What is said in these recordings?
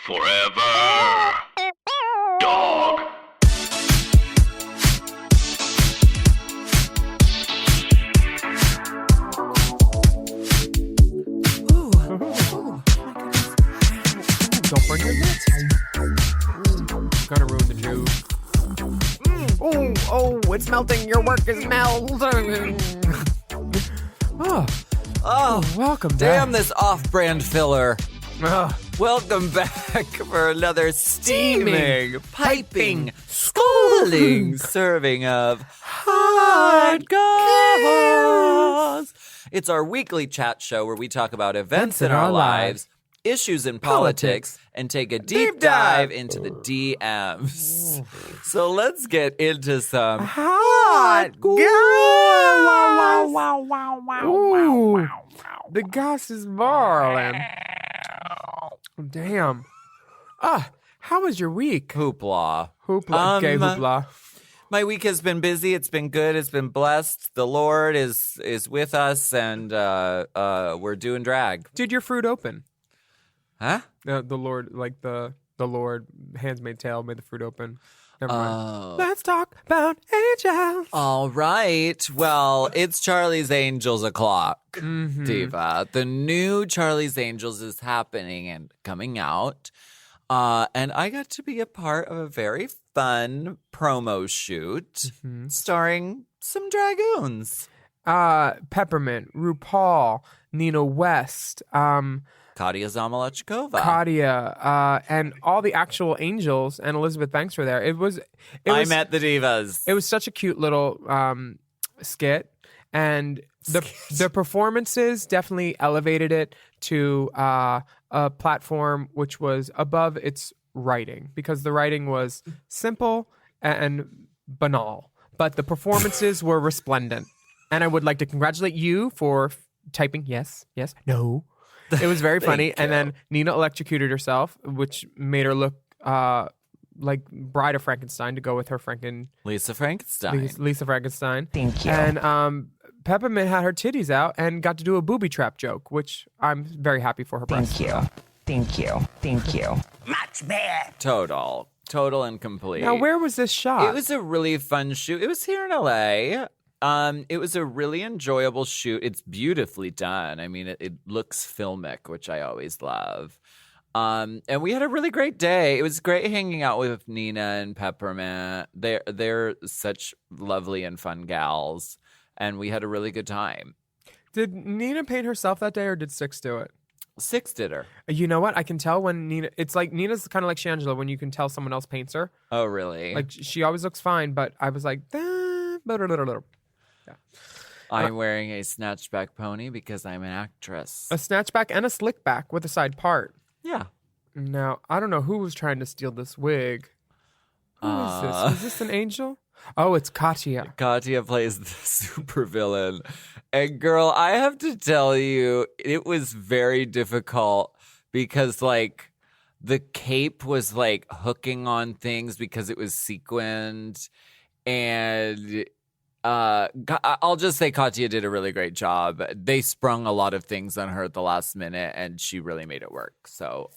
Forever. Dog. Don't burn your lips. Gonna ruin the joke. It's melting. Your work is melting. Welcome back. Damn this off-brand filler. Oh, Welcome back for another steaming, piping, schooling serving of hard goss. It's our weekly chat show where we talk about events in our lives, issues in politics, and take a deep dive into the DMs. So let's get into some hot goss. Ooh, the goss is boiling. Damn. How was your week? Hoopla. Hoopla. Gay hoopla. My week has been busy. It's been good. It's been blessed. The Lord is with us, and we're doing drag. Did your fruit open? Huh? The Lord, like the Lord, hands made tail, made the fruit open. Never mind. Let's talk about angels. All right. Well, it's Charlie's Angels o'clock, Diva. The new Charlie's Angels is happening and coming out. And I got to be a part of a very fun promo shoot starring some dragoons. Peppermint, RuPaul, Nina West, Katia Zamalachkova. and all the actual angels, and Elizabeth Banks were there. I met the divas. It was such a cute little skit, and the performances definitely elevated it to a platform which was above its writing, because the writing was simple and banal, but the performances were resplendent. And I would like to congratulate you for typing yes, no. It was very funny. And then Nina electrocuted herself, which made her look like Bride of Frankenstein, to go with her Lisa Frankenstein. Lisa Frankenstein. Thank you. And Peppermint had her titties out and got to do a booby trap joke, which I'm very happy for her. Thank you. Much better. Total and complete. Now, where was this shot? It was a really fun shoot. It was here in LA. It was a really enjoyable shoot. It's beautifully done. I mean, it looks filmic, which I always love. And we had a really great day. It was great hanging out with Nina and Peppermint. They're such lovely and fun gals, and we had a really good time. Did Nina paint herself that day, or did Six do it? Six did her. You know what? I can tell when Nina... It's like Nina's kind of like Shangela, when you can tell someone else paints her. Oh, really? Like, she always looks fine, but I was like... I'm wearing a snatchback pony because I'm an actress. A snatchback and a slickback with a side part. Yeah. Now, I don't know who was trying to steal this wig. Who is this? Is this an angel? Oh, it's Katia. Katia plays the supervillain. And girl, I have to tell you, it was very difficult because, like, the cape was, like, hooking on things because it was sequined. And I'll just say Katia did a really great job. They sprung a lot of things on her at the last minute, and she really made it work. So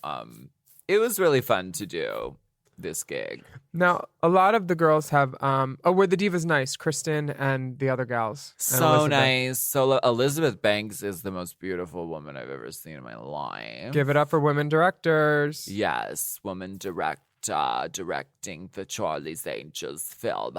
it was really fun to do this gig. Now, a lot of the girls have... were the divas nice? Kristen and the other gals. So nice. So Elizabeth Banks is the most beautiful woman I've ever seen in my life. Give it up for women directors. Yes, woman directing the Charlie's Angels film.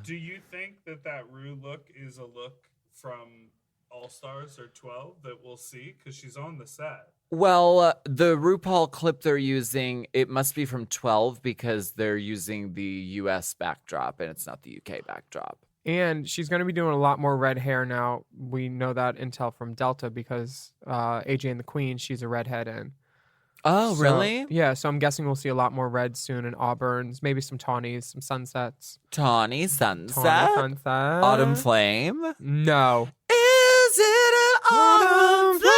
Do you think that Rue look is a look from All Stars or 12 that we'll see? Because she's on the set. Well, the RuPaul clip they're using, it must be from 12 because they're using the U.S. backdrop and it's not the U.K. backdrop. And she's going to be doing a lot more red hair now. We know that intel from Delta because AJ and the Queen, she's a redhead in. Oh, really? Yeah, so I'm guessing we'll see a lot more reds soon, and auburns, maybe some tawnies, some sunsets. Tawny sunset? Tawny sunset. Autumn flame? No. Is it an autumn flame?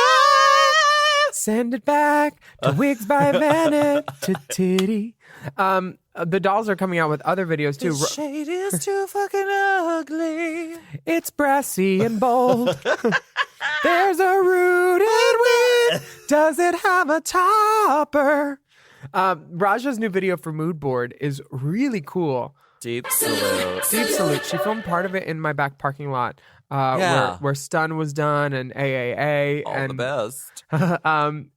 Send it back to Wigs by Vanity. The dolls are coming out with other videos too. The shade is too fucking ugly. It's brassy and bold. There's a rooted wig. Does it have a topper? Raja's new video for Mood Board is really cool. Deep salute. Deep salute. She filmed part of it in my back parking lot, Yeah. where Stun was done and AAA. All and the best.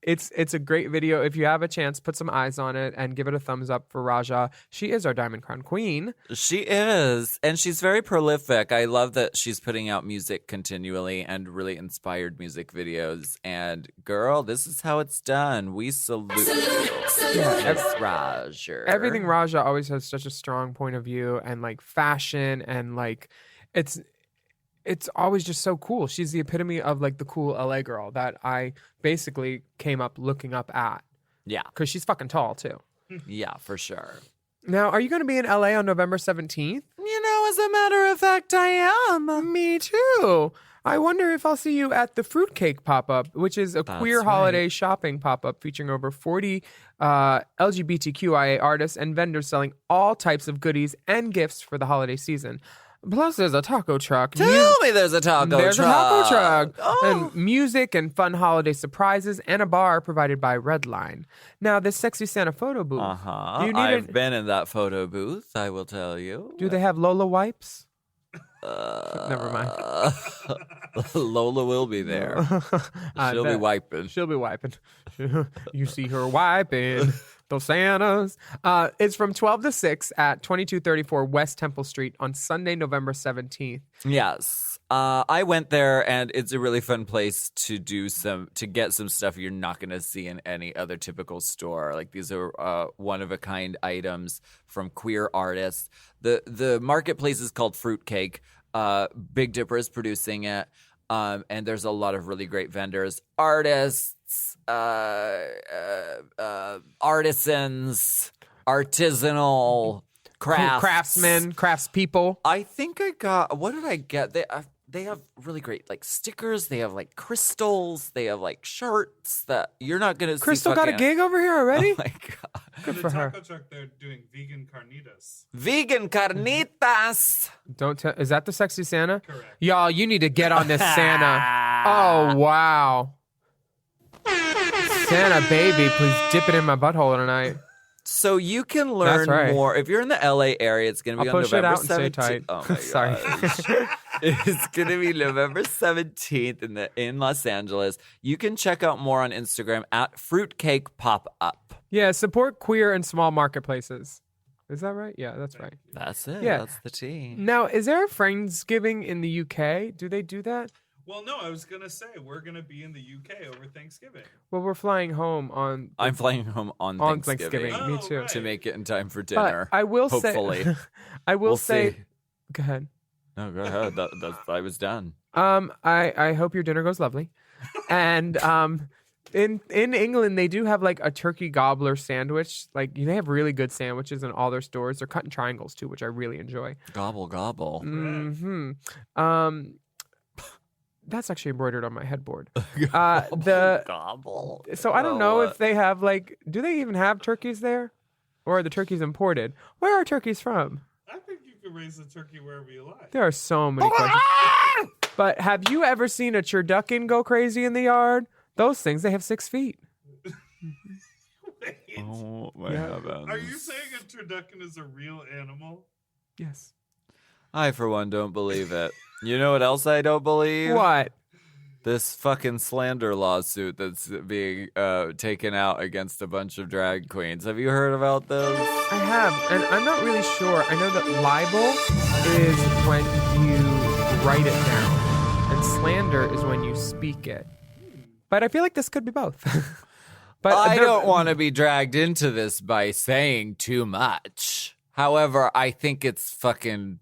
It's a great video. If you have a chance, put some eyes on it and give it a thumbs up for Raja. She is our Diamond Crown Queen. She is. And she's very prolific. I love that she's putting out music continually and really inspired music videos. And girl, this is how it's done. We salute you. Miss Raja. Everything Raja always has such a strong point of view and like fashion and like it's always just so cool. She's the epitome of like the cool LA girl that I basically came up looking up at. Yeah. Because she's fucking tall too. Yeah, for sure. Now, are you going to be in LA on November 17th? You know, as a matter of fact, I am. Me too. I wonder if I'll see you at the Fruitcake pop-up, which is a queer holiday shopping pop-up featuring over 40 LGBTQIA artists and vendors selling all types of goodies and gifts for the holiday season. Plus, there's a taco truck. Tell me there's a taco truck. There's a taco truck. Oh. And music and fun holiday surprises and a bar provided by Redline. Now, this sexy Santa photo booth. Uh-huh. Do you need I've been in that photo booth, I will tell you. Do they have Lola wipes? Never mind. Lola will be there. She'll be wiping. She'll be wiping. You see her wiping. Those Santas. It's from 12 to 6 at 2234 West Temple Street on Sunday, November 17th. Yes. I went there, and it's a really fun place to get some stuff you're not going to see in any other typical store. Like these are one-of-a-kind items from queer artists. The marketplace is called Fruitcake. Big Dipper is producing it, and there's a lot of really great vendors, artists, artisans, artisanal Craftsmen, craftspeople. I think I got. What did I get? They have really great like stickers. They have like crystals. They have like shirts that you're not gonna see. Crystal got a gig over here already? Oh my god! Good for her. taco truck, they're doing vegan carnitas. Vegan carnitas. Don't tell. Is that the sexy Santa? Correct. Y'all, you need to get on this Santa. Oh wow. Santa baby, please dip it in my butthole tonight. So you can learn right. more if you're in the LA area. It's gonna be I'll on push it November out and stay 17th. tight. Oh my Sorry. gosh. It's gonna be November 17th in Los Angeles. You can check out more on Instagram at Fruitcake Pop Up. Yeah, support queer and small marketplaces. Is that right? Yeah, that's right. That's it. Yeah. That's the tea. Now, is there a Friendsgiving in the UK? Do they do that? Well, no, I was gonna say we're gonna be in the UK over Thanksgiving. Well, we're flying home on I'm flying home on Thanksgiving, Oh, Me too. right. to make it in time for But dinner. I will hopefully. say, I will We'll say, see. go ahead. No, go ahead. I was done. I hope your dinner goes lovely, and in England they do have like a turkey gobbler sandwich. Like they have really good sandwiches in all their stores. They're cut in triangles too, which I really enjoy. Gobble gobble. Hmm. That's actually embroidered on my headboard. Gobble. So I don't know if they have like, do they even have turkeys there, or are the turkeys imported? Where are turkeys from? I think you can raise a turkey wherever you like. There are so many questions. But have you ever seen a turducken go crazy in the yard? Those things, they have 6 feet. Wait, Oh my Yeah. heavens. are you saying a turducken is a real animal? Yes. I, for one, don't believe it. You know what else I don't believe? What? This fucking slander lawsuit that's being taken out against a bunch of drag queens. Have you heard about this? I have, and I'm not really sure. I know that libel is when you write it down, and slander is when you speak it. But I feel like this could be both. But I don't want to be dragged into this by saying too much. However, I think it's fucking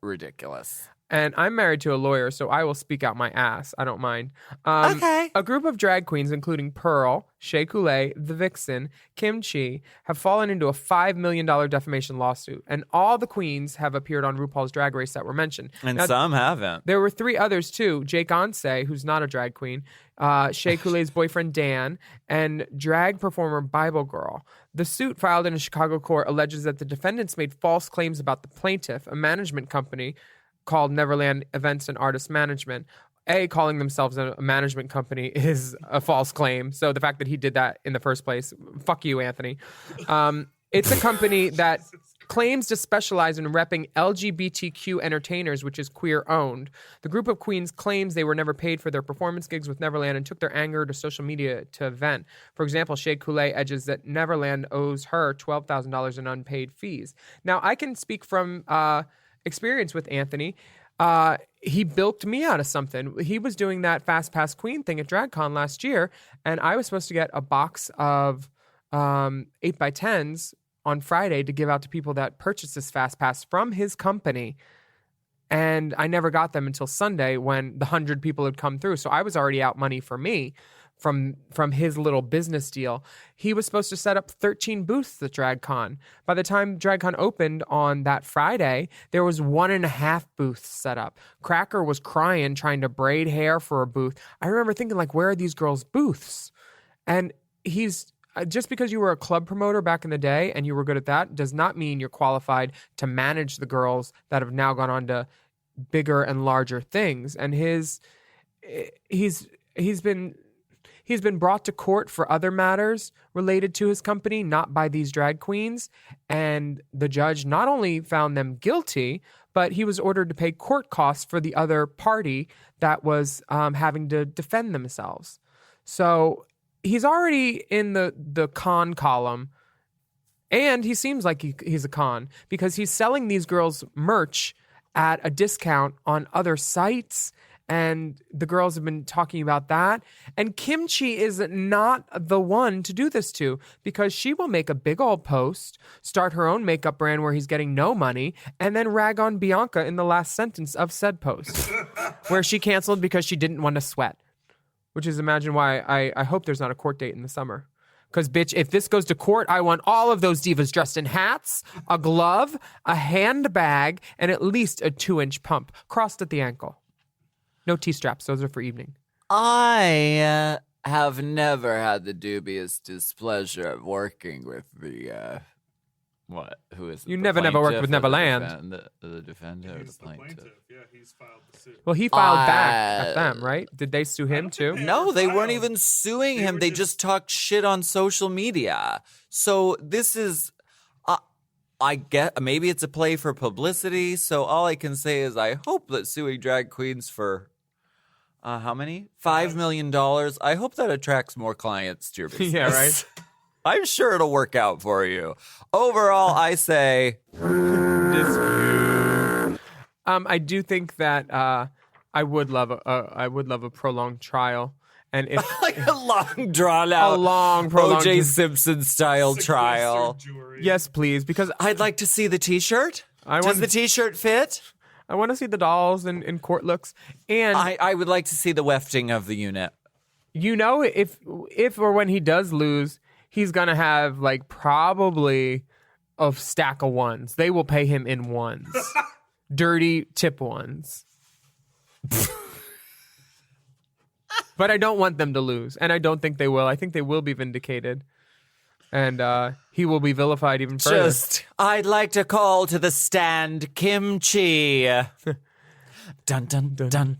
ridiculous. And I'm married to a lawyer, so I will speak out my ass. I don't mind. Okay. A group of drag queens, including Pearl, Shea Coulee, The Vixen, Kim Chi, have fallen into a $5 million defamation lawsuit. And all the queens have appeared on RuPaul's Drag Race that were mentioned. And Now, some haven't. there were 3 others, too. Jake Onse, who's not a drag queen, Shea Coulee's boyfriend, Dan, and drag performer Bible Girl. The suit filed in a Chicago court alleges that the defendants made false claims about the plaintiff, a management company called Neverland Events and Artist Management, calling themselves a management company is a false claim. So the fact that he did that in the first place, fuck you, Anthony. It's a company that claims to specialize in repping LGBTQ entertainers, which is queer-owned. The group of queens claims they were never paid for their performance gigs with Neverland and took their anger to social media to vent. For example, Shea Coulee edges that Neverland owes her $12,000 in unpaid fees. Now, I can speak from experience with Anthony. He bilked me out of something. He was doing that Fast Pass Queen thing at DragCon last year, and I was supposed to get a box of 8x10s on Friday to give out to people that purchased this Fast Pass from his company. And I never got them until Sunday when the 100 people had come through. So I was already out money for me from his little business deal. He was supposed to set up 13 booths at DragCon. By the time DragCon opened on that Friday, there was 1.5 booths set up. Cracker was crying, trying to braid hair for a booth. I remember thinking, like, where are these girls' booths? And he's... Just because you were a club promoter back in the day and you were good at that does not mean you're qualified to manage the girls that have now gone on to bigger and larger things. And he's been brought to court for other matters related to his company, not by these drag queens. And the judge not only found them guilty, but he was ordered to pay court costs for the other party that was having to defend themselves. So he's already in the con column, and he seems like he's a con because he's selling these girls merch at a discount on other sites, and the girls have been talking about that. And Kimchi is not the one to do this to because she will make a big old post, start her own makeup brand where he's getting no money, and then rag on Bianca in the last sentence of said post where she canceled because she didn't want to sweat. Which is, imagine why I hope there's not a court date in the summer. Because, bitch, if this goes to court, I want all of those divas dressed in hats, a glove, a handbag, and at least a 2-inch pump crossed at the ankle. No T-straps. Those are for evening. I have never had the dubious displeasure of working with the... What? Who is it? You The never worked with plaintiff or Neverland. The defendant or the He's the plaintiff? plaintiff. Yeah, he's filed the suit. Well, he filed back at them, right? Did they sue him too? No, they weren't filed. even suing him. were They just- just talked shit on social media. So this is, I get, maybe it's a play for publicity. So all I can say is I hope that suing drag queens for, how many? $5 million. I hope that attracts more clients to your business. Yeah, right. I'm sure it'll work out for you. Overall, I say, I do think that I would love a prolonged trial, and if like a long drawn out, a long prolonged O.J. Simpson style Sequestered trial. jewelry. yes, please, because I'd like to see the T-shirt. I Does want- the T-shirt fit? I want to see the dolls in court looks, and I would like to see the wefting of the unit. you know, if or when he does lose, he's gonna have like probably a stack of ones. They will pay him in ones, dirty tip ones. But I don't want them to lose, and I don't think they will. I think they will be vindicated, and he will be vilified even further. I'd like to call to the stand Kimchi. Dun dun dun. dun.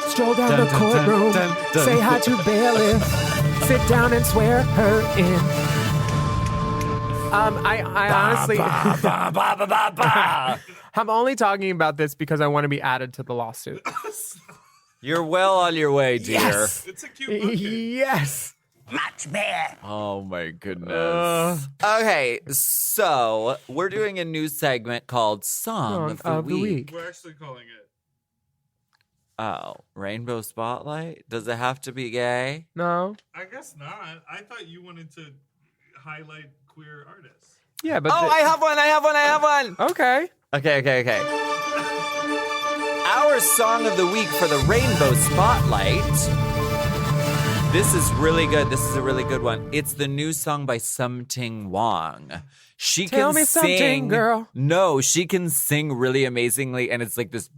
Stroll down the courtroom, say hi to bailiff, sit down and swear her in. I honestly, I'm only talking about this because I want to be added to the lawsuit. You're well on your way, dear. Yes. It's a cute book. Yes. Much better. Oh my goodness. Okay, so we're doing a new segment called Song of the Week. We're actually calling it. Oh, Rainbow Spotlight? Does it have to be gay? No. I guess not. I thought you wanted to highlight queer artists. Yeah, but Oh, I have one. okay. Okay. Our Song of the Week for the Rainbow Spotlight. This is really good. This is a really good one. It's the new song by Something Wong. She Tell can me something, sing, girl. No, she can sing really amazingly, and it's like this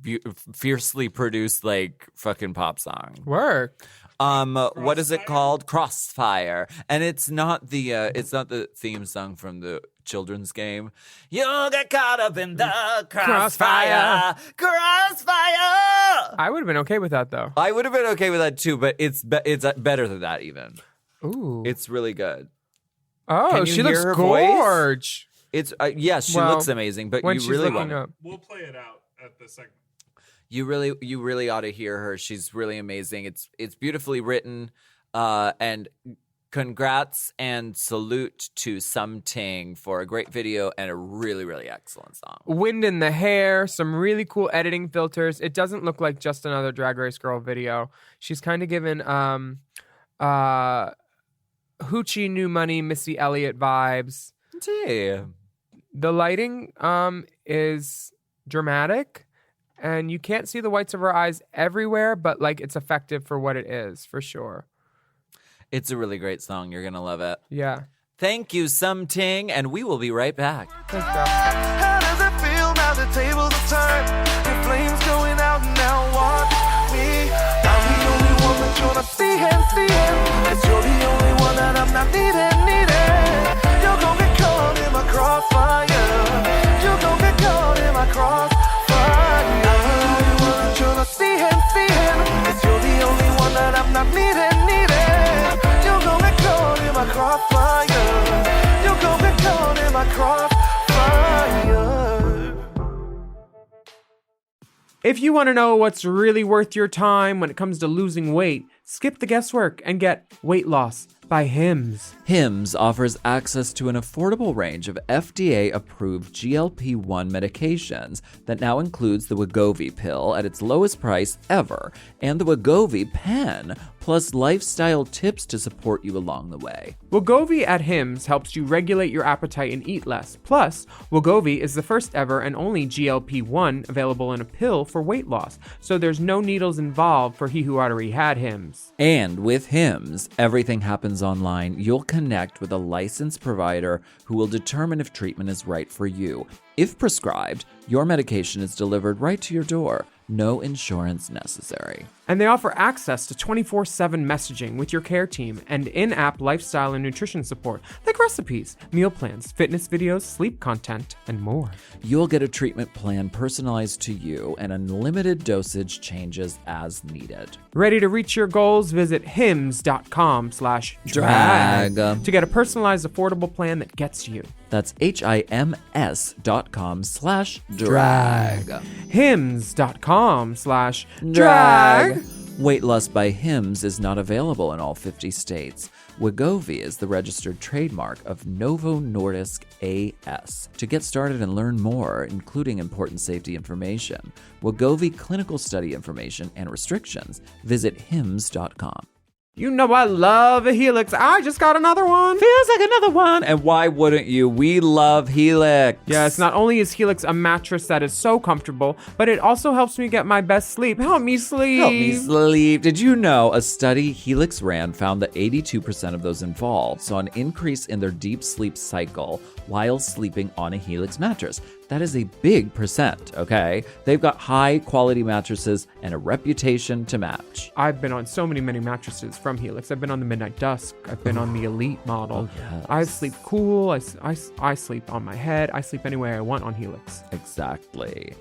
fiercely produced like fucking pop song. Work. What is it called? Crossfire. And it's not the theme song from the children's game. You get caught up in the crossfire. Crossfire! I would have been okay with that, though. I would have been okay with that too, but it's better than that even. Ooh. It's really good. Oh, Can you she looks hear her voice? gorge. It's yes, she Well, looks amazing, but when you she's really looking want up. We'll play it out at the segment. you really ought to hear her. She's really amazing. It's beautifully written, and congrats and salute to Something for a great video and a really, really excellent song. Wind in the hair, some really cool editing filters. It doesn't look like just another Drag Race Girl video. She's kind of given Hoochie New Money, Missy Elliott vibes. Gee. The lighting is dramatic, and you can't see the whites of her eyes everywhere, but like it's effective for what it is, for sure. It's a really great song. You're gonna love it. Yeah. Thank you, Something, and we will be right back. Thanks, girl. How does it feel now the tables are turned? The flames going out now watch me. I'm the only one that you're not seeing. Cause you're the only one that I'm not needing. You're gonna get caught in my crossfire. You're gonna get caught in my crossfire. I'm the only one that you're not seeing. Cause you're the only one that I'm not needing. You're gonna get caught in my crossfire. You're gonna get caught in my crossfire. If you want to know what's really worth your time when it comes to losing weight, skip the guesswork and get Weight Loss by Hims. Hims offers access to an affordable range of FDA-approved GLP-1 medications that now includes the Wegovy pill at its lowest price ever and the Wegovy pen, plus lifestyle tips to support you along the way. Wegovy at Hims helps you regulate your appetite and eat less. Plus, Wegovy is the first ever and only GLP-1 available in a pill for weight loss, so there's no needles involved for he who already had Hims. And with Hims, everything happens online. You'll connect with a licensed provider who will determine if treatment is right for you. If prescribed, your medication is delivered right to your door. No insurance necessary. And they offer access to 24/7 messaging with your care team and in-app lifestyle and nutrition support, like recipes, meal plans, fitness videos, sleep content, and more. You'll get a treatment plan personalized to you and unlimited dosage changes as needed. Ready to reach your goals? Visit hims.com/drag to get a personalized, affordable plan that gets you. That's HIMS.com/drag. hims.com/drag. Weight Loss by Hims is not available in all 50 states. Wegovy is the registered trademark of Novo Nordisk AS. To get started and learn more, including important safety information, Wegovy clinical study information, and restrictions, visit hims.com. You know I love a Helix. I just got another one. Feels like another one. And why wouldn't you? We love Helix. Yes, not only is Helix a mattress that is so comfortable, but it also helps me get my best sleep. Help me sleep. Help me sleep. Did you know a study Helix ran found that 82% of those involved saw an increase in their deep sleep cycle while sleeping on a Helix mattress? That is a big percent, okay? They've got high quality mattresses and a reputation to match. I've been on so many mattresses from Helix. I've been on the Midnight Dusk. I've been on the Elite model. Oh, yes. I sleep cool. I sleep on my head. I sleep any way I want on Helix. Exactly.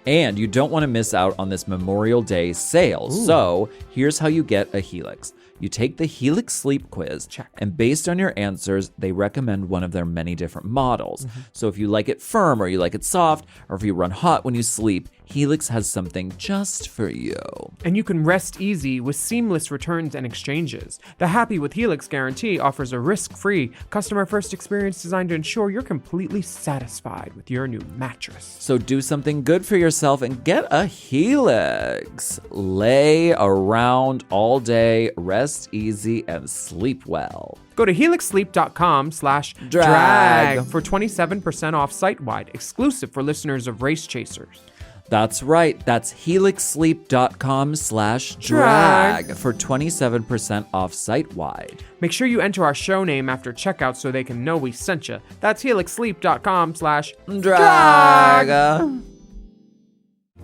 And you don't want to miss out on this Memorial Day sale. Ooh. So here's how you get a Helix. You take the Helix Sleep Quiz, Check. and based on your answers, they recommend one of their many different models. So if you like it firm, or you like it soft, or if you run hot when you sleep, Helix has something just for you. And you can rest easy with seamless returns and exchanges. The Happy with Helix guarantee offers a risk-free, customer-first experience designed to ensure you're completely satisfied with your new mattress. So do something good for yourself and get a Helix. Lay around all day, rest easy, and sleep well. Go to helixsleep.com/drag for 27% off site-wide, exclusive for listeners of Race Chasers. That's right. That's helixsleep.com/drag for 27% off site-wide. Make sure you enter our show name after checkout so they can know we sent you. That's helixsleep.com/drag.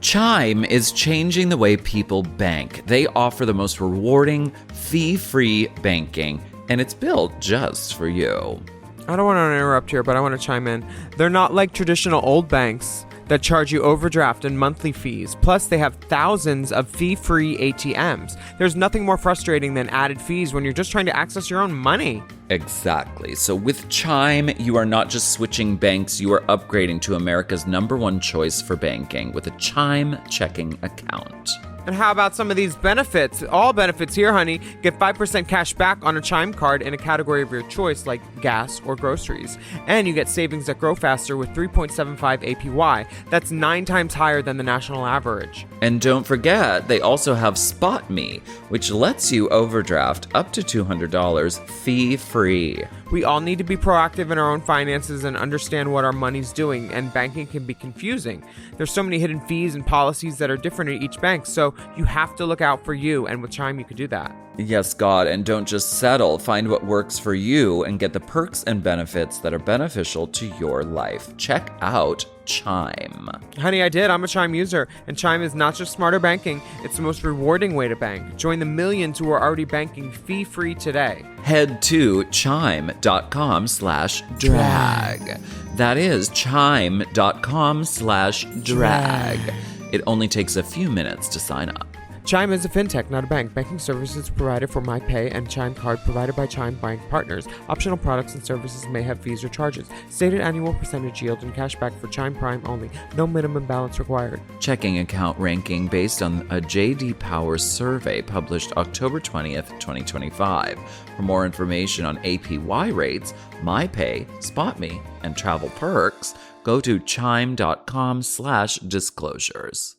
Chime is changing the way people bank. They offer the most rewarding, fee-free banking, and it's built just for you. I don't want to interrupt here, but I want to chime in. They're not like traditional old banks that charge you overdraft and monthly fees. Plus, they have thousands of fee-free ATMs. There's nothing more frustrating than added fees when you're just trying to access your own money. Exactly. So with Chime, you are not just switching banks, you are upgrading to America's #1 choice for banking with a Chime checking account. And how about some of these benefits? All benefits here, honey. Get 5% cash back on a Chime card in a category of your choice, like gas or groceries. And you get savings that grow faster with 3.75 APY. That's 9 times higher than the national average. And don't forget, they also have Spot Me, which lets you overdraft up to $200 fee-free. We all need to be proactive in our own finances and understand what our money's doing, and banking can be confusing. There's so many hidden fees and policies that are different at each bank, so you have to look out for you, and with Chime you could do that. Yes, God, and don't just settle. Find what works for you and get the perks and benefits that are beneficial to your life. Check out Chime. Honey, I did. I'm a Chime user, and Chime is not just smarter banking, it's the most rewarding way to bank. Join the millions who are already banking fee-free today. Head to chime.com/drag. That is chime.com/drag. It only takes a few minutes to sign up. Chime is a fintech, not a bank. Banking services provided for MyPay and Chime Card provided by Chime Bank partners. Optional products and services may have fees or charges. Stated annual percentage yield and cashback for Chime Prime only. No minimum balance required. Checking account ranking based on a J.D. Power survey published October 20th, 2025. For more information on APY rates, MyPay, SpotMe, and travel perks, go to chime.com/disclosures.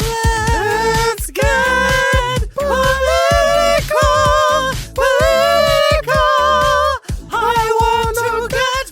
Let's get political. I want to get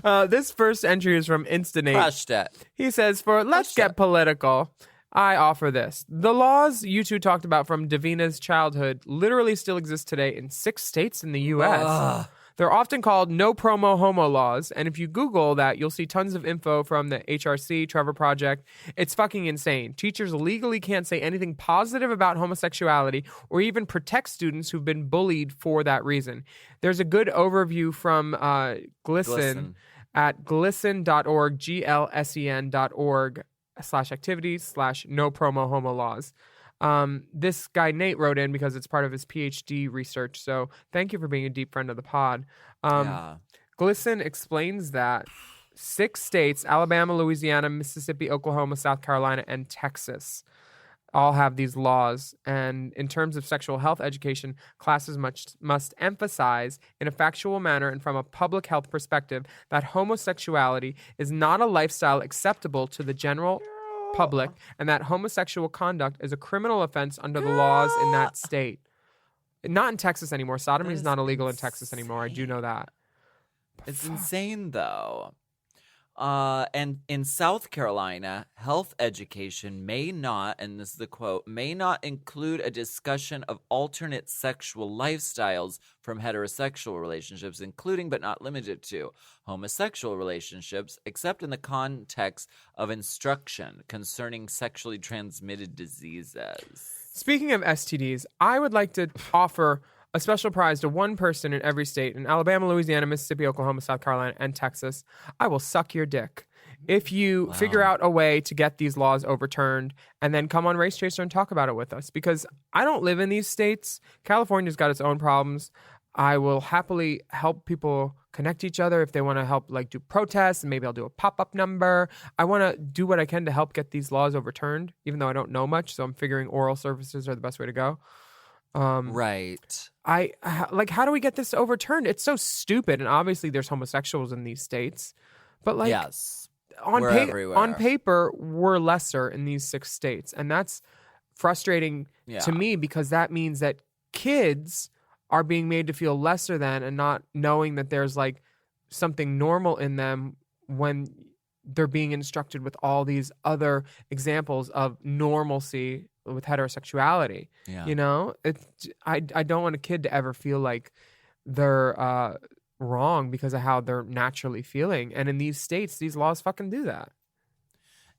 political. This first entry is from Instinate. Crushed it. He says, for Let's Get Political, I offer this. The laws you two talked about from Davina's childhood literally still exist today in 6 states in the U.S. They're often called no promo homo laws, and if you Google that, you'll see tons of info from the HRC, Trevor Project. It's fucking insane. Teachers legally can't say anything positive about homosexuality or even protect students who've been bullied for that reason. There's a good overview from GLSEN at glisten.org, glsen.org/activities/no promo homo laws. This guy Nate wrote in because it's part of his PhD research, so thank you for being a deep friend of the pod. GLSEN explains that 6 states, Alabama, Louisiana, Mississippi, Oklahoma, South Carolina, and Texas, all have these laws. And in terms of sexual health education, classes must emphasize in a factual manner and from a public health perspective that homosexuality is not a lifestyle acceptable to the general public, and that homosexual conduct is a criminal offense under the laws in that state. Not in Texas anymore. Sodomy is not illegal in Texas anymore. I do know that. It's insane, though. And in South Carolina, health education may not, and this is the quote, may not include a discussion of alternate sexual lifestyles from heterosexual relationships, including but not limited to homosexual relationships, except in the context of instruction concerning sexually transmitted diseases. Speaking of STDs, I would like to offer a special prize to one person in every state in Alabama, Louisiana, Mississippi, Oklahoma, South Carolina, and Texas. I will suck your dick if you figure out a way to get these laws overturned and then come on Race Chaser and talk about it with us, because I don't live in these states. California's got its own problems. I will happily help people connect each other if they want to help, like, do protests, and maybe I'll do a pop-up number. I want to do what I can to help get these laws overturned, even though I don't know much, so I'm figuring oral services are the best way to go. Right. How do we get this overturned? It's so stupid, and obviously there's homosexuals in these states, but like, yes, on paper, we're lesser in these 6 states, and that's frustrating to me, because that means that kids are being made to feel lesser than, and not knowing that there's like something normal in them when they're being instructed with all these other examples of normalcy with heterosexuality. You know, I don't want a kid to ever feel like they're wrong because of how they're naturally feeling. And in these states, these laws fucking do that.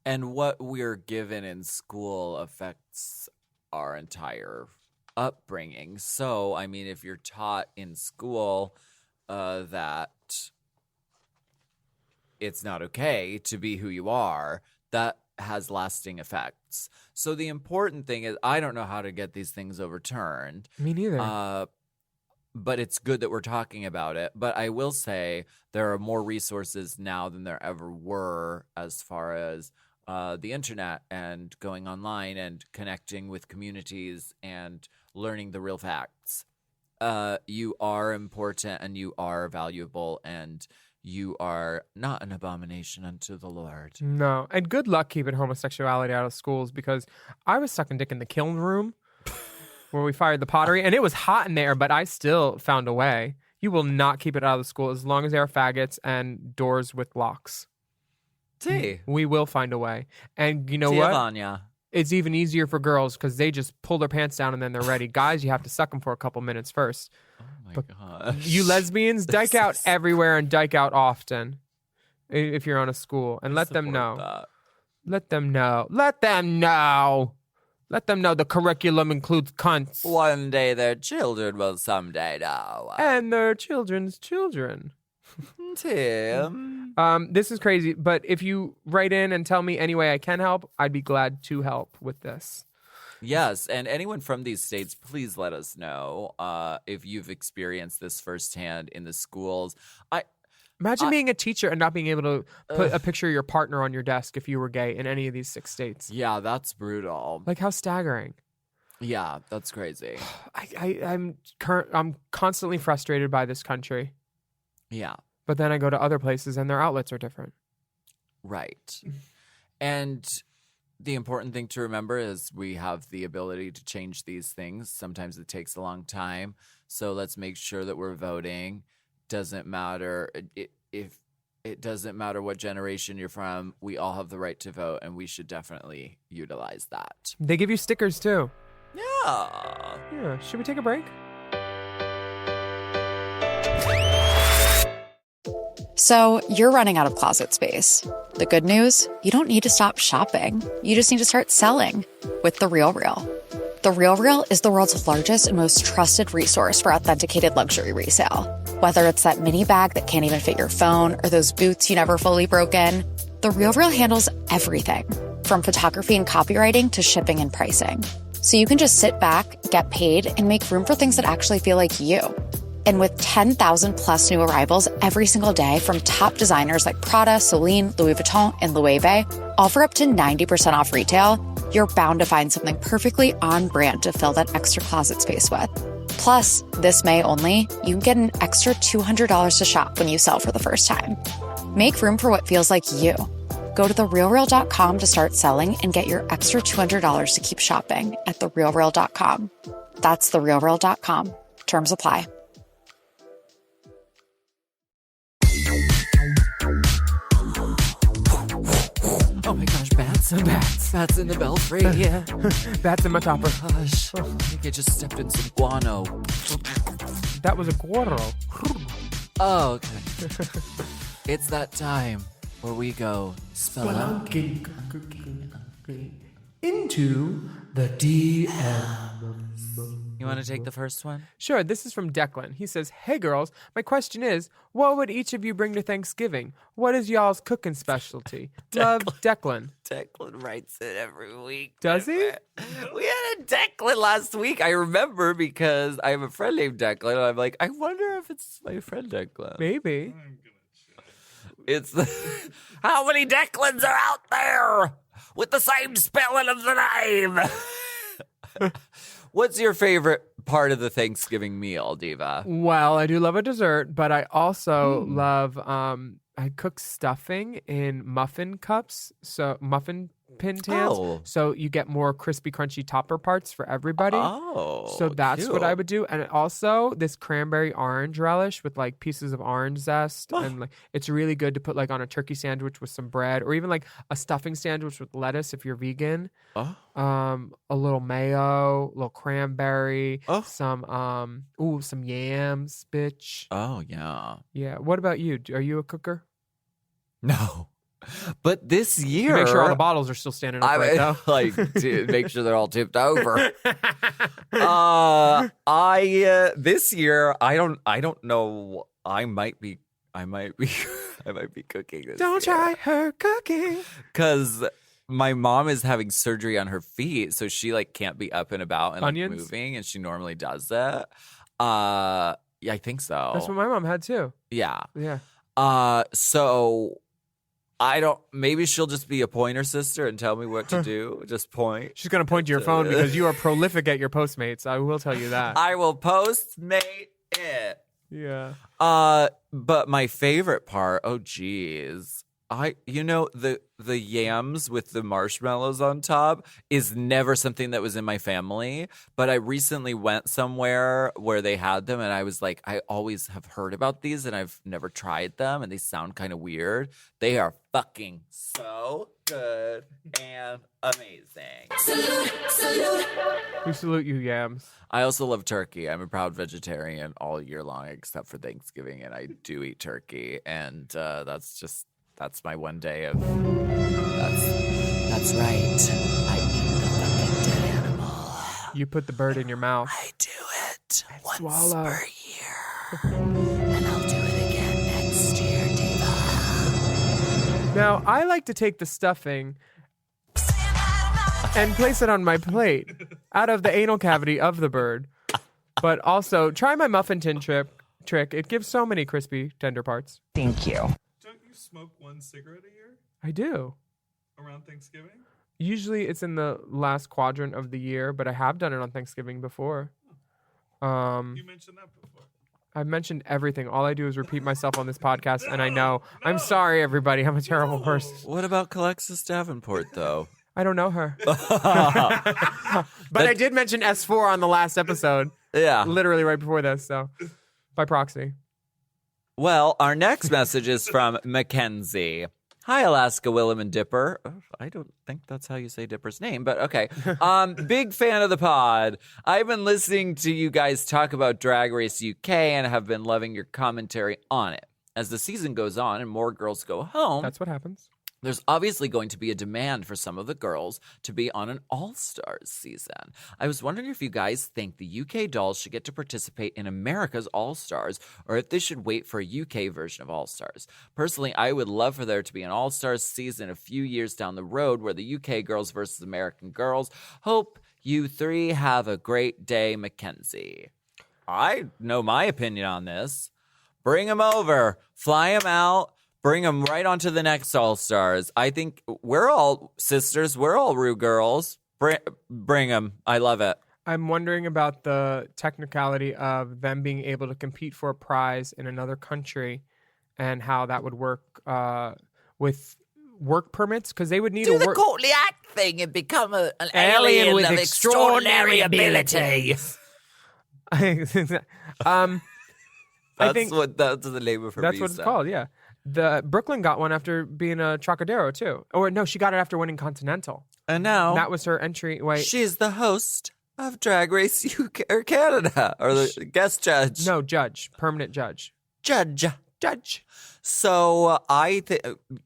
And what we're given in school affects our entire upbringing. So, I mean, if you're taught in school that it's not okay to be who you are, that has lasting effects. So the important thing is, I don't know how to get these things overturned. Me neither. But it's good that we're talking about it. But I will say there are more resources now than there ever were as far as the internet and going online and connecting with communities and learning the real facts. You are important and you are valuable and you are not an abomination unto the Lord. No. And good luck keeping homosexuality out of schools, because I was sucking dick in the kiln room where we fired the pottery, and it was hot in there, but I still found a way. You will not keep it out of the school as long as there are faggots and doors with locks. See. We will find a way. And you know what? Vanya. It's even easier for girls because they just pull their pants down and then they're ready. Guys, you have to suck them for a couple minutes first. Oh my gosh. You lesbians, dyke out everywhere and dyke out often if you're on a school. And let them know. That. Let them know. Let them know. Let them know the curriculum includes cunts. One day their children will someday know. And their children's children. Tim. This is crazy, but if you write in and tell me any way I can help, I'd be glad to help with this. Yes, and anyone from these states, please let us know if you've experienced this firsthand in the schools. Imagine being a teacher and not being able to put a picture of your partner on your desk if you were gay in any of these 6 states. Yeah, that's brutal. Like, how staggering. Yeah, that's crazy. I'm constantly frustrated by this country. Yeah. But then I go to other places and their outlets are different. Right. And the important thing to remember is we have the ability to change these things. Sometimes it takes a long time. So let's make sure that we're voting. Doesn't matter if it doesn't matter what generation you're from. We all have the right to vote, and we should definitely utilize that. They give you stickers too. Yeah. Yeah. Should we take a break? So you're running out of closet space. The good news? You don't need to stop shopping. You just need to start selling with The RealReal. The RealReal is the world's largest and most trusted resource for authenticated luxury resale. Whether it's that mini bag that can't even fit your phone or those boots you never fully broke in, The RealReal handles everything from photography and copywriting to shipping and pricing. So you can just sit back, get paid, and make room for things that actually feel like you. And with 10,000 plus new arrivals every single day from top designers like Prada, Celine, Louis Vuitton, and Loewe, all for up to 90% off retail, you're bound to find something perfectly on brand to fill that extra closet space with. Plus, this May only, you can get an extra $200 to shop when you sell for the first time. Make room for what feels like you. Go to therealreal.com to start selling and get your extra $200 to keep shopping at therealreal.com. That's therealreal.com. Terms apply. Oh my gosh, bats and bats. Bats in the belfry. Yeah. Bats in my topper. Gosh. I think I just stepped in some guano. That was a guaro. Oh, okay. It's that time where we go spelunking Into the DM. You want to take the first one? Sure, this is from Declan. He says, "Hey girls, my question is, what would each of you bring to Thanksgiving? What is y'all's cooking specialty?" Love, Declan. Declan writes it every week. Does he? We had a Declan last week. I remember because I have a friend named Declan, and I'm like, I wonder if it's my friend Declan. Maybe. I'm gonna check. It's how many Declans are out there with the same spelling of the name? What's your favorite part of the Thanksgiving meal, Diva? Well, I do love a dessert, but I also love, I cook stuffing in muffin cups, so muffin pin tans. Oh. So you get more crispy, crunchy topper parts for everybody. Oh, So that's what I cute. would do. And also this cranberry orange relish with like pieces of orange zest. And like it's really good to put like on a turkey sandwich with some bread, or even like a stuffing sandwich with lettuce if you're vegan. Oh. A little mayo, a little cranberry, Oh. some yams, bitch. Oh, yeah. Yeah. What about you? Are you a cooker? No. But this year, Make sure all the bottles are still standing upright, though. like, dude, make sure they're all tipped over. This year, I don't know. I might be cooking this. Don't try her cooking. Because my mom is having surgery on her feet, so she like can't be up and about and like, moving, and she normally does that. Yeah, I think so. That's what my mom had too. Yeah. Yeah. So I don't. Maybe she'll just be a pointer sister and tell me what to do. Just point. She's gonna point to your phone because you are prolific at your Postmates. I will tell you that. I will Postmate it. Yeah. But my favorite part. Oh, geez. The yams with the marshmallows on top is never something that was in my family. But I recently went somewhere where they had them, and I was like, I always have heard about these, and I've never tried them, and they sound kind of weird. They are fucking so good and amazing. We salute you, yams. I also love turkey. I'm a proud vegetarian all year long, except for Thanksgiving, and I do eat turkey, and that's my one day of. That's right. I eat the fucking dead animal. You put the bird in your mouth. I do it once swallow. per year, and I'll do it again next year, Diva. Now, I like to take the stuffing and place it on my plate out of the anal cavity of the bird. But also, try my muffin tin trick. It gives so many crispy, tender parts. Thank you. Don't you smoke one cigarette a year I do. around Thanksgiving? Usually it's in the last quadrant of the year, but I have done it on Thanksgiving before. You mentioned that before. I've mentioned everything. All I do is repeat myself on this podcast, and I know. I'm sorry, everybody. I'm a terrible person. What about Calexis Davenport, though? I don't know her. But I did mention S4 on the last episode. Yeah. Literally right before this, so by proxy. Well, our next message is from Mackenzie. Hi, Alaska, Willam, and Dipper. Oh, I don't think that's how you say Dipper's name, but okay. Big fan of the pod. I've been listening to you guys talk about Drag Race UK and have been loving your commentary on it. As the season goes on and more girls go home, That's what happens. there's obviously going to be a demand for some of the girls to be on an All-Stars season. I was wondering if you guys think the UK dolls should get to participate in America's All-Stars, or if they should wait for a UK version of All-Stars. Personally, I would love for there to be an All-Stars season a few years down the road where the UK girls versus American girls. Hope you three have a great day, Mackenzie. I know my opinion on this. Bring them over. Fly them out. Bring them right onto the next All-Stars. I think we're all sisters. We're all Rue girls. Bring them. I love it. I'm wondering about the technicality of them being able to compete for a prize in another country and how that would work with work permits, because they would need Do a the work... Courtly Act thing and become an Alien with of extraordinary ability. I think That's the name of her that's what it's visa. called, yeah. The Brooklyn got one after being a Trocadero, too. Or no, she got it after winning Continental. And now That was her entry. Wait, she's the host of Drag Race UK or Canada, or the guest judge. no, judge. Permanent judge. Judge. So I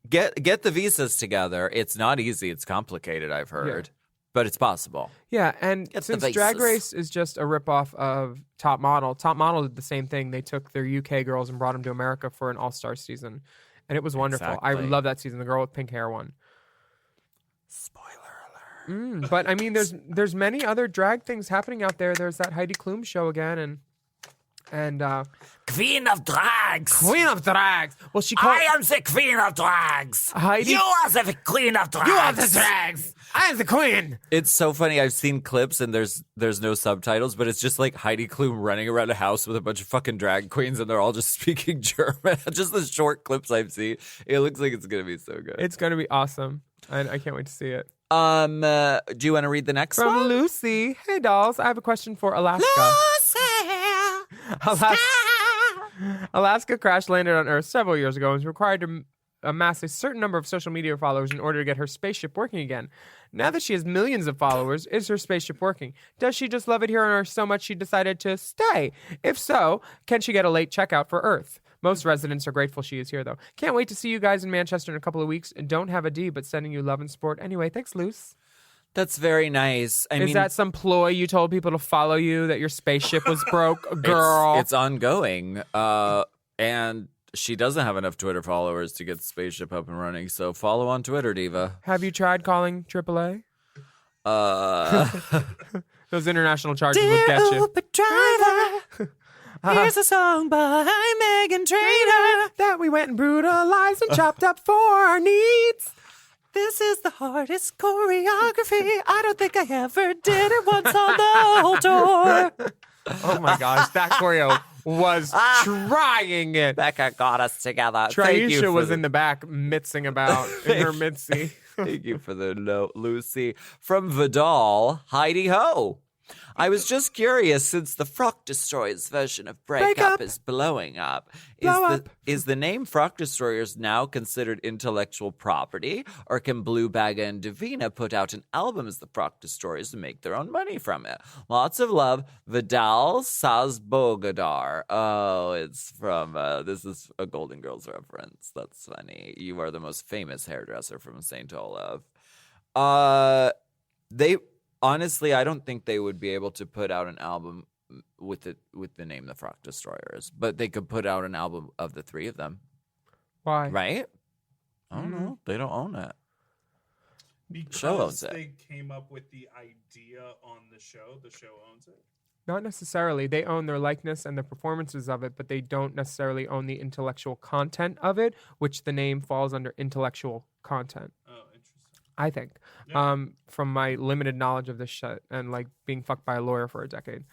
get the visas together. It's not easy. It's complicated, I've heard. But it's possible. Yeah, and Get the since Drag bases. Race is just a ripoff of Top Model did the same thing. They took their UK girls and brought them to America for an All-Star season. And it was wonderful. I Exactly. love that season. The girl with pink hair won. Spoiler alert. But I mean, there's many other drag things happening out there. There's that Heidi Klum show again, and Queen of Drags. Queen of Drags. Well, she called. I am the Queen of Drags. Heidi- You are the Queen of Drags. You are the drags. I am the queen. It's so funny. I've seen clips and there's no subtitles, but it's just like Heidi Klum running around a house with a bunch of fucking drag queens, and they're all just speaking German. Just the short clips I've seen. It looks like it's gonna be so good. It's gonna be awesome, and I can't wait to see it. Do you want to read the next From one? Lucy. Hey, dolls. I have a question for Alaska. Alaska crash landed on Earth several years ago and was required to amass a certain number of social media followers in order to get her spaceship working again. Now that she has millions of followers, is her spaceship working? Does she just love it here on Earth so much she decided to stay? If so, can she get a late checkout for Earth? Most residents are grateful she is here, though. Can't wait to see you guys in Manchester in a couple of weeks. And don't have a D, but sending you love and support. Anyway, thanks, Luce. That's very nice. I Is mean, that some ploy you told people to follow you, that your spaceship was broke? Girl. It's ongoing. And she doesn't have enough Twitter followers to get the spaceship up and running. So follow on Twitter, Diva. Have you tried calling AAA? Uh, Those international charges would get you. Uber driver, here's a song by Megan Trainor. That we went and brutalized and chopped up for our needs. This is the hardest choreography. I don't think I ever did it once on the whole tour. Oh my gosh, that choreo was trying it. Becca got us together. Thank you Traisha for was the- in the back mitzing about in her mitzi. Thank you for the note, Lucy. From Vidal, Heidi Ho. I was just curious, since the Frock Destroyers version of Break Up is blowing up, is the name Frock Destroyers now considered intellectual property? Or can Blue Bagga and Davina put out an album as the Frock Destroyers and make their own money from it? Lots of love, Vidal Sazbogadar. Oh, it's from, this is a Golden Girls reference. That's funny. You are the most famous hairdresser from St. Olaf. Honestly, I don't think they would be able to put out an album with the name The Frock Destroyers, but they could put out an album of the three of them. Why? Right? I don't know. They don't own it. Show Because owns it. they came up with the idea on the show owns it. Not necessarily. They own their likeness and the performances of it, but they don't necessarily own the intellectual content of it, which the name falls under intellectual content. Oh, interesting. I think, Yeah. from my limited knowledge of this shit and like being fucked by a lawyer for a decade,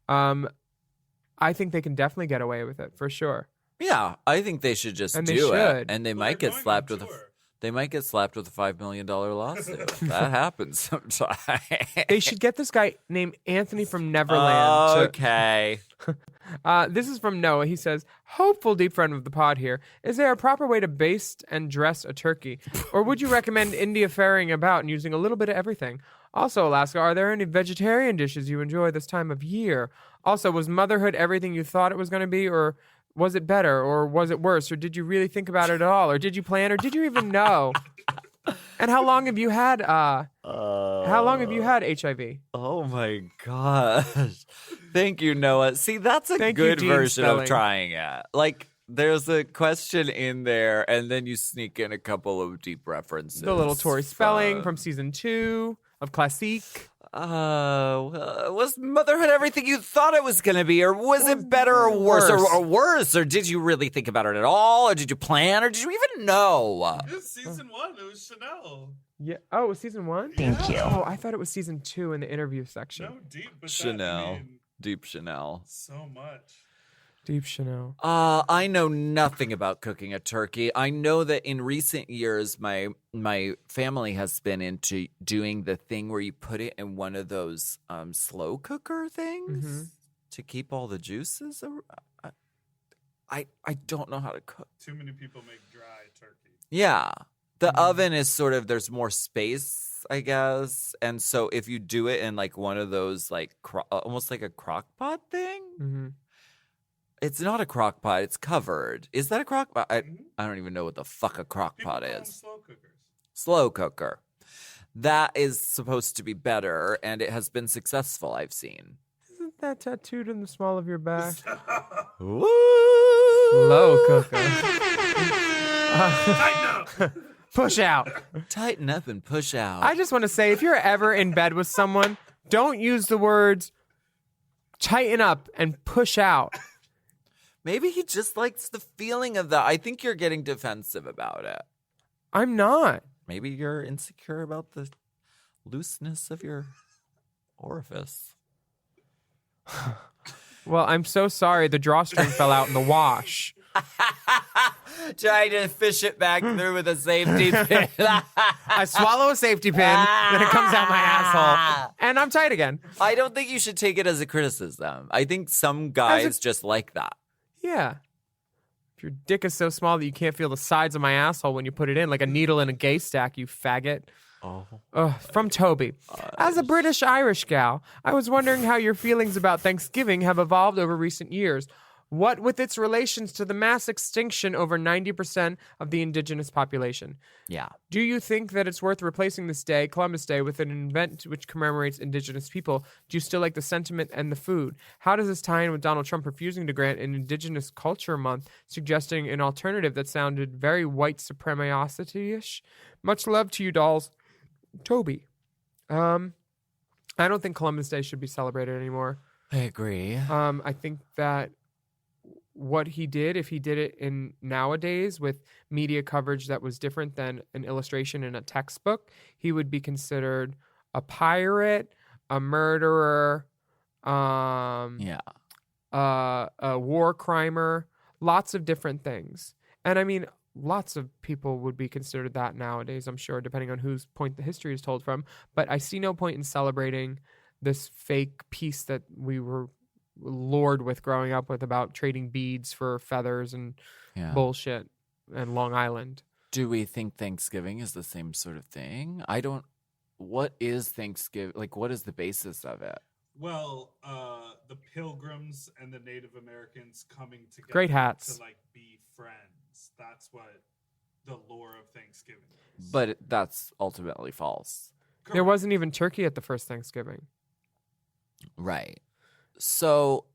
I think they can definitely get away with it for sure. Yeah, I think they should just And they do it, should. and they Well, might they're get going slapped on with tour. they might get slapped with a $5 million lawsuit. That happens sometimes. They should get this guy named Anthony from Neverland. to- Okay. This is from Noah. He says, hopeful deep friend of the pod here. Is there a proper way to baste and dress a turkey? Or would you recommend India ferrying about and using a little bit of everything? Also, Alaska, are there any vegetarian dishes you enjoy this time of year? Also, was motherhood everything you thought it was going to be? Or was it better? Or was it worse? Or did you really think about it at all? Or did you plan? Or did you even know? And how long have you had HIV? Oh my gosh. Thank you, Noah. See, that's a Thank you, good Dean version Spelling. of trying it. Like, there's a question in there, and then you sneak in a couple of deep references. The little Tori Spelling from season 2 of Classique. Was motherhood everything you thought it was going to be, or was it better or worse? Or worse? Or did you really think about it at all? Or did you plan? Or did you even know? It was season 1. It was Chanel. Yeah. Oh, it was season 1? Thank you. Oh, I thought it was season 2 in the interview section. No, deep. But Chanel. That, I mean, Deep Chanel. so much. Deep Chanel. I know nothing about cooking a turkey. I know that in recent years, my family has been into doing the thing where you put it in one of those slow cooker things to keep all the juices. I don't know how to cook. Too many people make dry turkey. Yeah. The oven is sort of, there's more space, I guess. And so if you do it in like one of those, like almost like a crock pot thing, Mm-hmm. it's not a crock pot, it's covered. Is that a crock pot? I don't even know what the fuck a crock People pot call them is. slow cookers. Slow cooker. That is supposed to be better, and it has been successful, I've seen. Isn't that tattooed in the small of your back? Woo! Low cooker. Tighten up. Push out. Tighten up and push out. I just want to say, if you're ever in bed with someone, don't use the words tighten up and push out. Maybe he just likes the feeling of that. I think you're getting defensive about it. I'm not. Maybe you're insecure about the looseness of your orifice. Well, I'm so sorry. The drawstring fell out in the wash. Trying to fish it back through with a safety pin. I swallow a safety pin, then it comes out my asshole, and I'm tight again. I don't think you should take it as a criticism. I think some guys just like that. Yeah. If your dick is so small that you can't feel the sides of my asshole when you put it in, like a needle in a gay stack, you faggot. Oh. From Toby. As a British-Irish gal, I was wondering how your feelings about Thanksgiving have evolved over recent years. What with its relations to the mass extinction over 90% of the indigenous population? Yeah. Do you think that it's worth replacing this day, Columbus Day, with an event which commemorates indigenous people? Do you still like the sentiment and the food? How does this tie in with Donald Trump refusing to grant an Indigenous Culture Month, suggesting an alternative that sounded very white supremacy-ish? Much love to you, dolls. Toby. I don't think Columbus Day should be celebrated anymore. I agree. I think that what he did, if he did it in nowadays with media coverage that was different than an illustration in a textbook, he would be considered a pirate, a murderer, a war crimer, lots of different things. And I mean, lots of people would be considered that nowadays, I'm sure, depending on whose point the history is told from. But I see no point in celebrating this fake piece that we were lured with growing up with about trading beads for feathers and bullshit and Long Island. Do we think Thanksgiving is the same sort of thing? What is Thanksgiving? Like, what is the basis of it? Well, the Pilgrims and the Native Americans coming together Great hats. to like be friends. That's what the lore of Thanksgiving is. But that's ultimately false. There wasn't even turkey at the first Thanksgiving. Right. So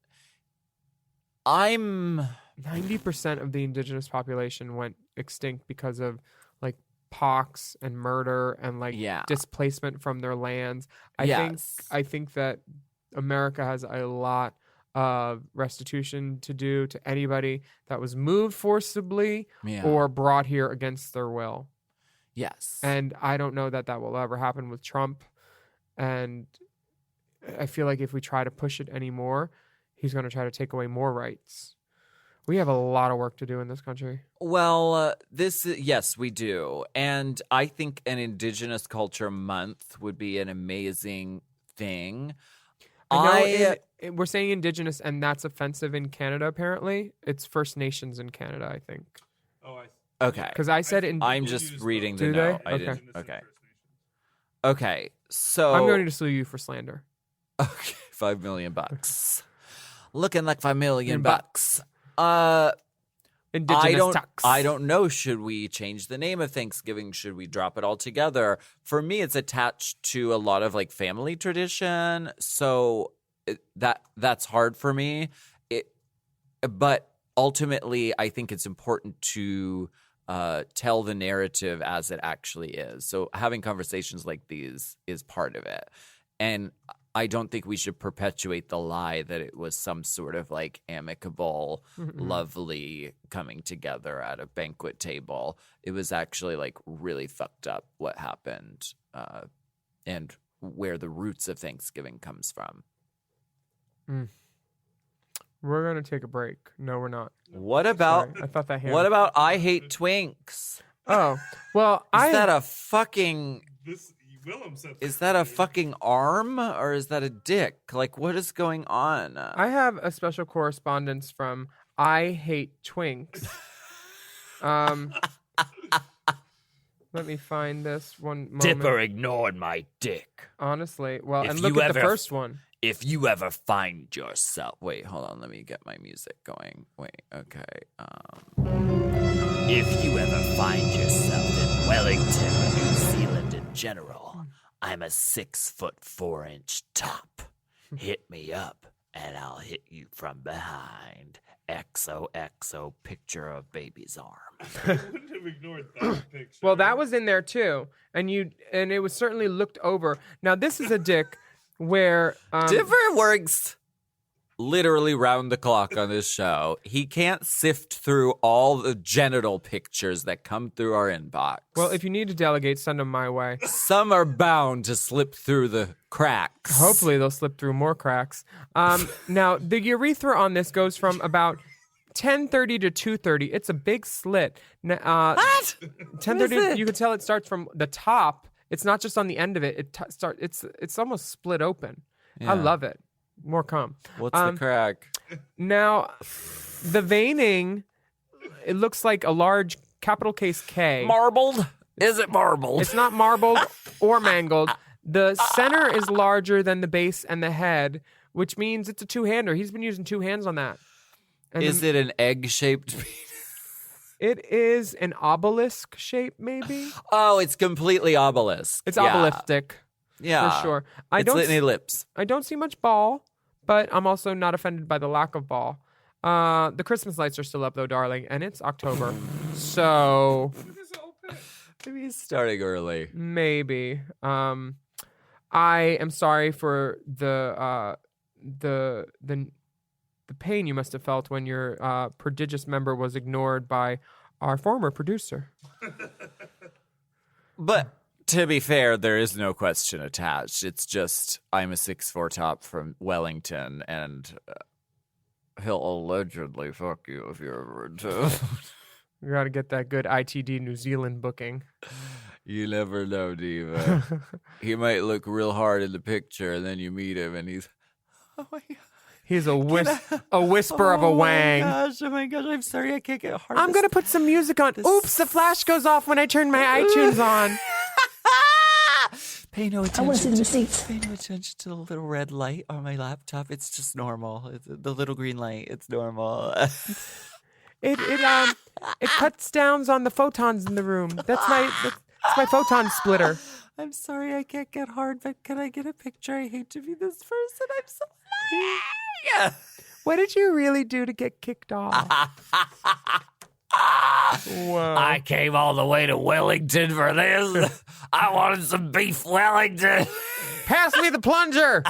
I'm 90% of the indigenous population went extinct because of like pox and murder and like displacement from their lands. I think that America has a lot of restitution to do to anybody that was moved forcibly or brought here against their will. Yes. And I don't know that will ever happen with Trump. And I feel like if we try to push it anymore, he's going to try to take away more rights. We have a lot of work to do in this country. Well, yes, we do. And I think an Indigenous Culture Month would be an amazing thing. We're saying Indigenous, and that's offensive in Canada, apparently. It's First Nations in Canada, I think. Okay. Because I said I'm just reading the Do note. they? I didn't. Okay. Okay. So I'm going to sue you for slander. Okay, $5 million. Looking like $5 million. Indigenous tax. I don't know. Should we change the name of Thanksgiving? Should we drop it all together? For me, it's attached to a lot of like family tradition, so that's hard for me. But ultimately, I think it's important to tell the narrative as it actually is. So having conversations like these is part of it, and I don't think we should perpetuate the lie that it was some sort of like amicable, lovely coming together at a banquet table. It was actually like really fucked up what happened and where the roots of Thanksgiving comes from. We're going to take a break. No, we're not. What about Sorry, I thought that what about I hate twinks? Oh, well, Is that a fucking Willam said Is that a fucking arm or is that a dick? Like, what is going on? I have a special correspondence from I Hate Twinks. Let me find this one moment. Dipper ignored my dick. Honestly. Well, If and look you at the ever- first one. If you ever find yourself, Wait, hold on. Let me get my music going. Wait, okay. if you ever find yourself in Wellington, New Zealand in general, I'm a 6'4" top. Hit me up, and I'll hit you from behind. XOXO picture of baby's arm. I wouldn't have ignored that picture. Well, that was in there too. And it was certainly looked over. Now, this is a dick where Dipper works literally round the clock on this show. He can't sift through all the genital pictures that come through our inbox. well, if you need to delegate, send them my way. Some are bound to slip through the cracks. Hopefully they'll slip through more cracks. Now, the urethra on this goes from about 10:30 to 2:30. It's a big slit. What? 10:30, you can tell it starts from the top. It's not just on the end of it. It's almost split open. Yeah. I love it. More cum. What's the crack? Now, the veining, it looks like a large capital case K. Marbled? Is it marbled? It's not marbled or mangled. The center is larger than the base and the head, which means it's a two-hander. He's been using two hands on that. And Is it an egg-shaped penis? It is an obelisk shape, maybe. Oh, it's completely obelisk. It's Yeah. obelistic. Yeah. For sure. It's litany lips. I don't see much ball, but I'm also not offended by the lack of ball. The Christmas lights are still up, though, darling, and it's October. So Maybe he's starting early. maybe. I am sorry for the pain you must have felt when your prodigious member was ignored by our former producer. But to be fair, there is no question attached. It's just I'm a 6'4" top from Wellington, and he'll allegedly fuck you if you're ever in town. We got to get that good ITD New Zealand booking. You never know, Diva. He might look real hard in the picture, and then you meet him, and he's, oh my God. He's a whisper of a wang. Oh my gosh, I'm sorry I can't get hard. I'm going to put some music on. Oops, the flash goes off when I turn my iTunes on. Pay no attention. I want to see the receipts. Pay no attention to the little red light on my laptop. It's just normal. It's the little green light. It's normal. It cuts down on the photons in the room. That's my photon splitter. I'm sorry I can't get hard, but can I get a picture? I hate to be this person. I'm so sorry. What did you really do to get kicked off? Whoa. I came all the way to Wellington for this. I wanted some beef Wellington. Pass me the plunger.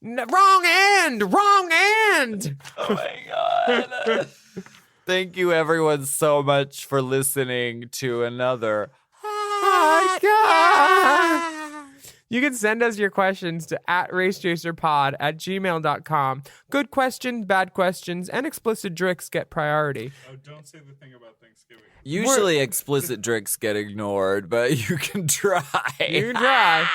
Wrong end. Oh my God. Thank you, everyone, so much for listening to another podcast. You can send us your questions to @racechaserpod@gmail.com. Good questions, bad questions, and explicit dricks get priority. Oh, don't say the thing about Thanksgiving. Usually explicit drinks get ignored, but you can try. You can try.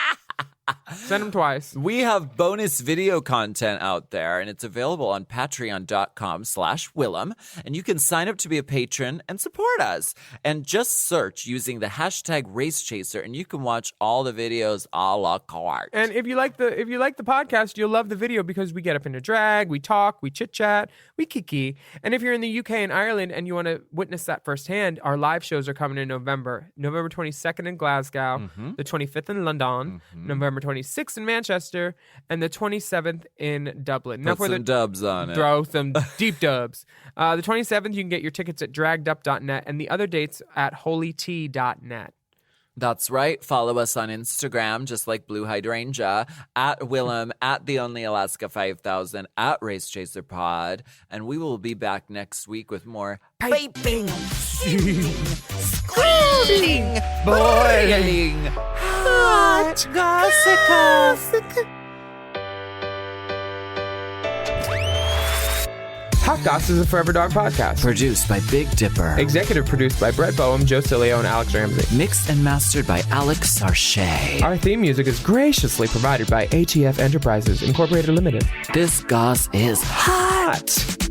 Send them twice. We have bonus video content out there, and it's available on patreon.com/Willam. And you can sign up to be a patron and support us. And just search using the hashtag RaceChaser, and you can watch all the videos a la carte. And if you like the podcast, you'll love the video because we get up into drag, we talk, we chit chat, we kiki. And if you're in the UK and Ireland and you want to witness that firsthand, our live shows are coming in November 22nd in Glasgow, the 25th in London, November 26th in Manchester, and the 27th in Dublin. Put some dubs on it. Throw some deep dubs. The 27th, you can get your tickets at draggedup.net, and the other dates at holytea.net. That's right. Follow us on Instagram, just like Blue Hydrangea, at Willam, at The Only Alaska 5000, at Race Chaser Pod. And we will be back next week with more piping, squealing, boiling, hot gossip. Hot Goss is a Forever Dog podcast. Produced by Big Dipper. Executive produced by Brett Boehm, Joe Cilio, and Alex Ramsey. Mixed and mastered by Alex Sarche. Our theme music is graciously provided by ATF Enterprises, Incorporated Limited. This goss is hot.